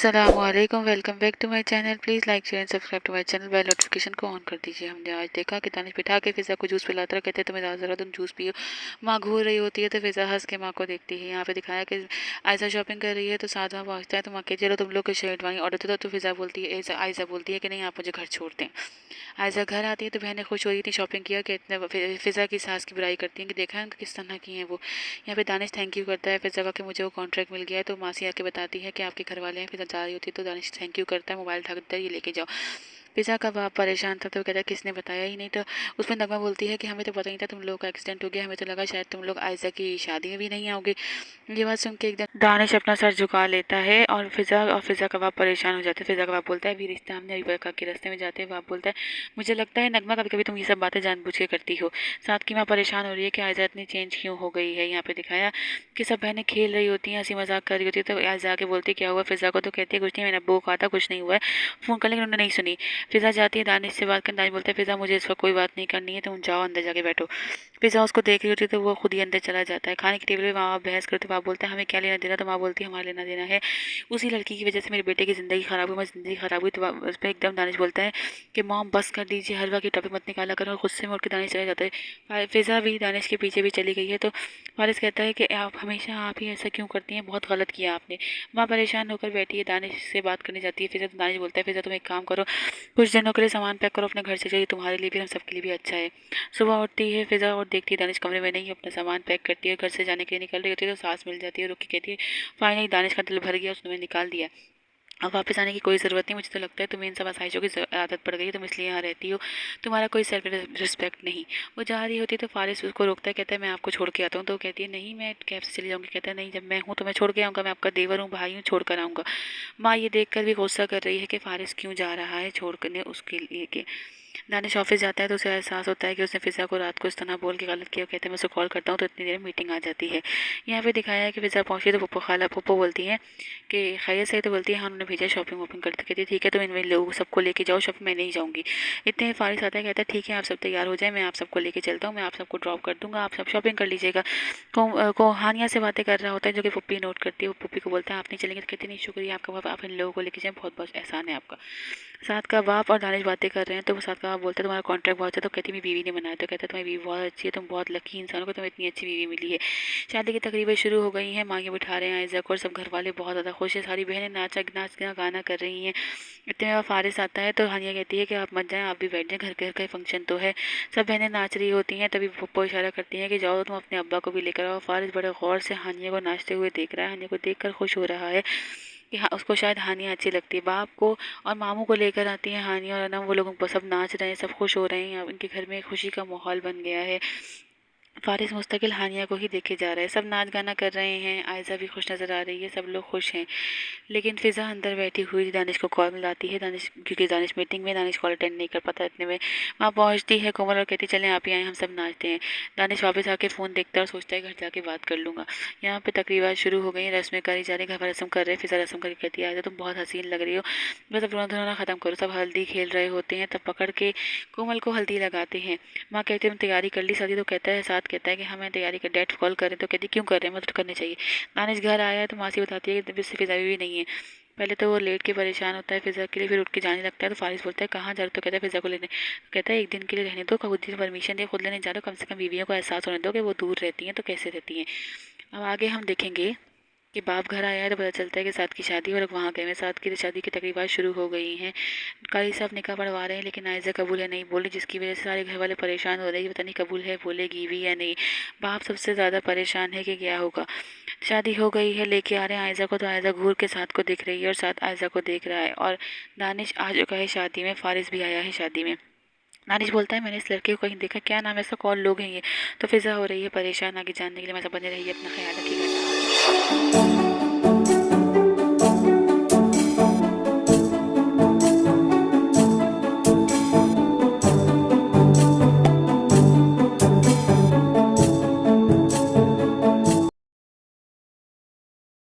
अस्सलामुअलैकुम, welcome back to my channel. Please like share and subscribe to my channel. Bell notification को on कर दीजिए। हमने आज देखा कि दानिश बिठा के फ़िज़ा को जूस पिलाता है। कहते हैं तुम्हें ज़्यादा तुम जूस पियो। माँ घूर रही होती है तो फ़िज़ा हंस के माँ को देखती है। यहाँ पे दिखाया कि आयशा शॉपिंग कर रही है तो साथ में पहुँचता है तो माँ कहती है चलो तुम लोग को शेरवानी ऑर्डर दे दो। तो फ़िज़ा बोलती है, आयशा बोलती है कि नहीं, आप मुझे घर छोड़ दें। आयशा घर आती है तो बहनें खुश हो रही थी शॉपिंग किया कि इतने फ़िज़ा की सास की बुराई करती हैं कि देखा है उनका किस तरह की हैं वो। यहाँ पे दानिश थैंक यू करता है फ़िज़ा का कि मुझे वो कॉन्ट्रैक्ट मिल गया है। तो मासी आके बताती है कि आपके घर वाले हैं। फ़िज़ा जा रही होती है तो दानिश थैंक यू करता है, मोबाइल उठा देता है, ये लेके जाओ। फ़िज़ा का बाप परेशान था तो कहता है किसने बताया ही नहीं। तो उसमें नगमा बोलती है कि हमें तो पता नहीं था तुम लोग का एक्सीडेंट हो गया, हमें तो लगा शायद तुम लोग आयशा की शादी में भी नहीं आओगे। ये बात सुन के एकदम दानिश अपना सर झुका लेता है और फ़िज़ा का बाप परेशान हो जाता है। फ़िज़ा का बाप बोलता है अभी रिश्ता हमने अभी बरका के रास्ते में जाते हैं। बाप बोलता है मुझे लगता है नगमा कभी कभी तुम ये सब बातें जानबूझ के करती हो। साथ की माँ परेशान हो रही है कि आयशा इतनी चेंज क्यों हो गई है। यहाँ पे दिखाया कि सब बहनें खेल रही होती हैं, हंसी मजाक कर रही होती है। तो आयशा आके बोलती है क्या हुआ फ़िज़ा को। तो कहती है कुछ नहीं, मैंने अब्बू को कहा था कुछ नहीं हुआ है, फ़ोन कर, लेकिन उन्होंने नहीं सुनी। फ़िज़ा जाती है दानिश से बात करने। दानिश बोलता है फ़िज़ा मुझे इस वक्त कोई बात नहीं करनी है, तुम जाओ अंदर जाके बैठो। फ़िज़ा उसको देख रही होती है तो वो खुद ही अंदर चला जाता है। खाने की टेबल पे माँ बाप बहस करते, बाप बोलता है हमें क्या लेना देना। तो माँ बोलती है हमारा लेना देना है, उसी लड़की की वजह से मेरे बेटे की ज़िंदगी ख़राब हुई, मेरी ज़िंदगी ख़राब हुई। तो उस पर एकदम दानिश बोलता है कि मॉम बस कर दीजिए, हर वक्त ये टॉपिक मत निकाला करो। और गुस्से में उठ के दानिश चला जाता है। फ़िज़ा भी दानिश के पीछे भी चली गई है। तो फारिस कहता है कि आप हमेशा आप ही ऐसा क्यों करती हैं, बहुत गलत किया आपने। माँ परेशान होकर बैठी है, दानिश से बात करने जाती है फ़िज़ा। तो दानिश बोलता है फ़िज़ा तुम एक काम करो, कुछ दिनों के लिए सामान पैक करो अपने घर से, चाहिए तुम्हारे लिए भी, हम सबके लिए भी अच्छा है। सुबह उठती है फ़िज़ा और देखती है दानिश कमरे में नहीं, अपना सामान पैक करती है, घर से जाने के लिए निकल रही होती है। तो सांस मिल जाती है, रुक के कहती है फाइनली दानिश का दिल भर गया, उसने हमें निकाल दिया, अब वापस आने की कोई ज़रूरत नहीं। मुझे तो लगता है तुम्हें इन सब आसाइशों की आदत पड़ गई है, तुम इसलिए यहाँ रहती हो, तुम्हारा कोई सेल्फ रिस्पेक्ट नहीं। वो जा रही होती है तो फारिस उसको रोकता है, कहता है मैं आपको छोड़ के आता हूँ। तो कहती है नहीं, मैं कैब से चली जाऊँगी। कहता है नहीं, जब मैं हूँ तो मैं छोड़ के आऊँगा, मैं आपका देवर हूँ, भाई हूँ, छोड़ कर आऊँगा। माँ ये देख कर भी गुस्सा कर रही है कि फारिस क्यों जा रहा है छोड़ करने उसके लिए के। दानिश ऑफिस जाता है तो उसे एहसास होता है कि उसने फ़िज़ा को रात को इस तरह बोल के गलत किया। कहते हैं मैं उसे कॉल करता हूँ तो इतनी देर में मीटिंग आ जाती है। यहाँ पे दिखाया है कि फ़िज़ा पहुँची तो पप्पो बोलती हैं कि खैरियत से। तो बोलती है हाँ उन्होंने भेजा शॉपिंग वॉपिंग करते। कहती है ठीक है, तो इन लोगों सबको लेके जाओ शॉपिंग, मैं नहीं जाऊँगी। इतने में फारिस आता है, कहता है ठीक है आप सब तैयार हो जाए, मैं आप सबको लेके चलता हूँ, मैं आप सबको ड्रॉप कर दूँगा, आप सब शॉपिंग कर लीजिएगा। को हानिया से बातें कर रहा होता है जो कि पुप्पी नोट करती है। वो पुप्पी को बोलता है आप नहीं चलेंगे। तो कहती नहीं शुक्रिया आपका बाप, आप इन लोगों को लेके जाएँ, बहुत बहुत एहसान है आपका। साथ का बाप और दानिश बातें कर रहे हैं तो वो साथ का बाप बोलता है तुम्हारा कॉन्ट्रैक्ट बहुत अच्छा। तो कहती मेरी बीवी ने बनाया। तो कहता है तुम्हारी बीवी बहुत अच्छी है, तुम बहुत लकी इंसान हो, तुम्हें इतनी अच्छी बीवी मिली है। शादी की तकरीबें शुरू हो गई हैं, मांगे बिठा रहे हैं आयशा को और सब घर वाले बहुत ज़्यादा खुश हैं। सारी बहनें नाच गाना कर रही हैं। इतने में फारिस आता है तो हानिया कहती है कि आप मत जाएं, आप भी बैठ जाएं, घर घर का फंक्शन तो है। सब बहनें नाच रही होती हैं, तभी पप्पो इशारा करती हैं कि जाओ तुम अपने अब्बा को भी लेकर आओ। फारिस बड़े गौर से हानिया को नाचते हुए देख रहा है। हानिया को देखकर खुश हो रहा है कि हाँ उसको शायद हानिया अच्छी लगती है। बाप को और मामू को लेकर आती है हानिया और ना वो लोग सब नाच रहे हैं, सब खुश हो रहे हैं, उनके घर में खुशी का माहौल बन गया है। फारिस मुस्तकिल हानिया को ही देखे जा रहा है, सब नाच गाना कर रहे हैं, आयशा भी खुश नज़र आ रही है, सब लोग खुश हैं। लेकिन फ़िज़ा अंदर बैठी हुई दानिश को कॉल मिलाती है। दानिश क्योंकि दानिश मीटिंग में, दानिश कॉल अटेंड नहीं कर पाता। इतने में वहाँ पहुँचती है कोमल और कहती चलें आप ही आए, हम सब नाचते हैं। दानिश वापस आके फ़ोन देखता है और सोचता है घर जाके बात कर लूँगा। यहाँ पे तकरीबात शुरू हो गई, रस्में करी जा रही, घर पर रस्म कर रहे हैं। फ़िज़ा रस्म करके कहती है आयशा तुम बहुत हसीन लग रही हो, बस अब रोना धोना ख़त्म करो। सब हल्दी खेल रहे होते हैं, तब पकड़ के कोमल को हल्दी लगाते हैं। माँ कहती है तुम तैयारी कर ली शादी। तो कहता है, साथ कहता है कि हाँ मैं तैयारी कर, डैड कॉल कर रहे हैं। तो कहती क्यों कर रहे हैं, मतलब करनी चाहिए। दानिश घर आया है तो मासी बताती है कि तबीयत से फ़िज़ा भी नहीं है। पहले तो वो लेट के परेशान होता है फ़िज़ा के लिए, फिर उठ के जाने लगता है। तो फारिस बोलता है कहाँ जा रहे हो। तो कहता है फ़िज़ा को लेने। तो कहता है एक दिन के लिए रहने दो, खुद ही परमिशन दे, खुद लेने जा रहे हो, कम से कम बीवियों को एहसास होने दो कि वो दूर रहती हैं तो कैसे रहती हैं। अब आगे हम देखेंगे कि बाप घर आया है तो पता चलता है कि साथ की शादी, और वहाँ गए हैं। साथ की शादी की तकरीबात शुरू हो गई हैं, कारी साहब निकाह पढ़वा रहे हैं, लेकिन आयशा कबूल है नहीं बोली, जिसकी वजह से सारे घर वाले परेशान हो रहे हैं कि पता नहीं कबूल है बोलेगी भी या नहीं। बाप सबसे ज़्यादा परेशान है कि क्या होगा। शादी हो गई है, लेके आ रहे हैं आयशा को, तो आयशा घूर के साथ को दिख रही है और साथ आयशा को देख रहा है। और दानिश आ चुका है शादी में, फारिस भी आया है शादी में। दानिश बोलता है मैंने इस लड़के को कहीं देखा, क्या नाम है इसका, कौन लोग हैं ये। तो फिजा हो रही है परेशान, आगे जानने के लिए मैं सब बने रही है, अपना ख्याल रखिएगा।